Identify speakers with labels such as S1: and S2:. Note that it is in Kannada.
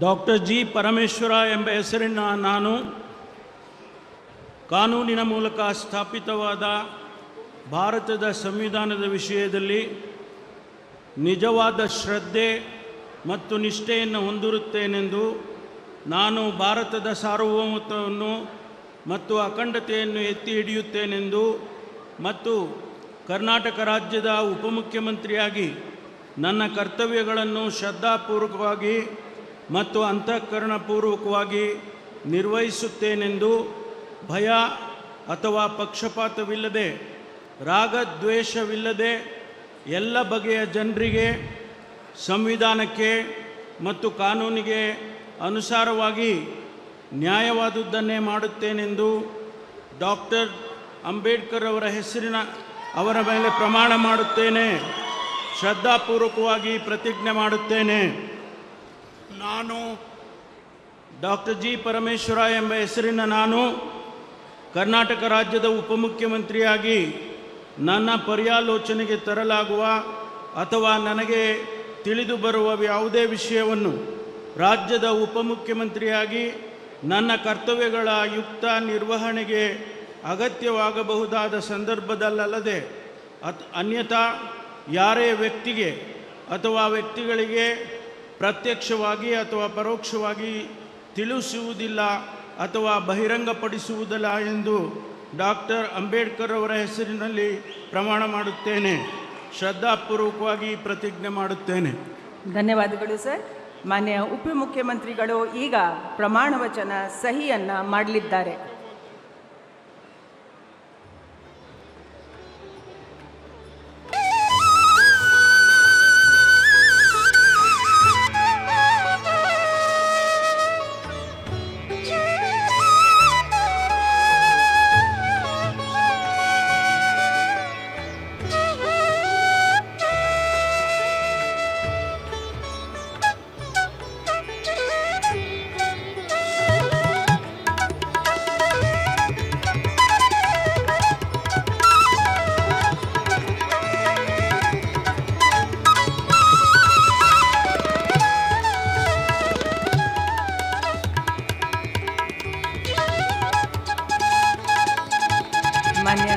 S1: ಡಾಕ್ಟರ್ ಜಿ ಪರಮೇಶ್ವರ ಎಂಬ ಹೆಸರಿನ ನಾನು ಕಾನೂನಿನ ಮೂಲಕ ಸ್ಥಾಪಿತವಾದ ಭಾರತದ ಸಂವಿಧಾನದ ವಿಷಯದಲ್ಲಿ ನಿಜವಾದ ಶ್ರದ್ಧೆ ಮತ್ತು ನಿಷ್ಠೆಯನ್ನು ಹೊಂದಿರುತ್ತೇನೆಂದು ನಾನು ಭಾರತದ ಸಾರ್ವಭೌಮತ್ವವನ್ನು ಮತ್ತು ಅಖಂಡತೆಯನ್ನು ಎತ್ತಿ ಹಿಡಿಯುತ್ತೇನೆಂದು ಮತ್ತು ಕರ್ನಾಟಕ ರಾಜ್ಯದ ಉಪಮುಖ್ಯಮಂತ್ರಿಯಾಗಿ ನನ್ನ ಕರ್ತವ್ಯಗಳನ್ನು ಶ್ರದ್ಧಾಪೂರ್ವಕವಾಗಿ ಮತ್ತು ಅಂತಃಕರಣಪೂರ್ವಕವಾಗಿ ನಿರ್ವಹಿಸುತ್ತೇನೆಂದು ಭಯ ಅಥವಾ ಪಕ್ಷಪಾತವಿಲ್ಲದೆ ರಾಗದ್ವೇಷವಿಲ್ಲದೆ ಎಲ್ಲ ಬಗೆಯ ಜನರಿಗೆ ಸಂವಿಧಾನಕ್ಕೆ ಮತ್ತು ಕಾನೂನಿಗೆ ಅನುಸಾರವಾಗಿ ನ್ಯಾಯವಾದುದನ್ನೇ ಮಾಡುತ್ತೇನೆಂದು ಡಾಕ್ಟರ್ ಅಂಬೇಡ್ಕರ್ ಅವರ ಮೇಲೆ ಪ್ರಮಾಣ ಮಾಡುತ್ತೇನೆ. ಶ್ರದ್ಧಾಪೂರ್ವಕವಾಗಿ ಪ್ರತಿಜ್ಞೆ ಮಾಡುತ್ತೇನೆ. ನಾನು ಡಾಕ್ಟರ್ ಜಿ ಪರಮೇಶ್ವರ ಎಂಬ ಹೆಸರಿನ ನಾನು ಕರ್ನಾಟಕ ರಾಜ್ಯದ ಉಪಮುಖ್ಯಮಂತ್ರಿಯಾಗಿ ನನ್ನ ಪರ್ಯಾಲೋಚನೆಗೆ ತರಲಾಗುವ ಅಥವಾ ನನಗೆ ತಿಳಿದು ಬರುವ ಯಾವುದೇ ವಿಷಯವನ್ನು ರಾಜ್ಯದ ಉಪಮುಖ್ಯಮಂತ್ರಿಯಾಗಿ ನನ್ನ ಕರ್ತವ್ಯಗಳ ಯುಕ್ತ ನಿರ್ವಹಣೆಗೆ ಅಗತ್ಯವಾಗಬಹುದಾದ ಸಂದರ್ಭದಲ್ಲದೆ ಅನ್ಯಥಾ ಯಾರೇ ವ್ಯಕ್ತಿಗೆ ಅಥವಾ ವ್ಯಕ್ತಿಗಳಿಗೆ ಪ್ರತ್ಯಕ್ಷವಾಗಿ ಅಥವಾ ಪರೋಕ್ಷವಾಗಿ ತಿಳಿಸುವುದಿಲ್ಲ ಅಥವಾ ಬಹಿರಂಗಪಡಿಸುವುದಿಲ್ಲ ಎಂದು ಡಾಕ್ಟರ್ ಅಂಬೇಡ್ಕರ್ ಅವರ ಹೆಸರಿನಲ್ಲಿ ಪ್ರಮಾಣ ಮಾಡುತ್ತೇನೆ. ಶ್ರದ್ಧಾಪೂರ್ವಕವಾಗಿ ಪ್ರತಿಜ್ಞೆ ಮಾಡುತ್ತೇನೆ.
S2: ಧನ್ಯವಾದಗಳು ಸರ್. ಮಾನ್ಯ ಉಪಮುಖ್ಯಮಂತ್ರಿಗಳು ಈಗ ಪ್ರಮಾಣ ವಚನ ಸಹಿಯನ್ನು ಮಾಡಲಿದ್ದಾರೆ.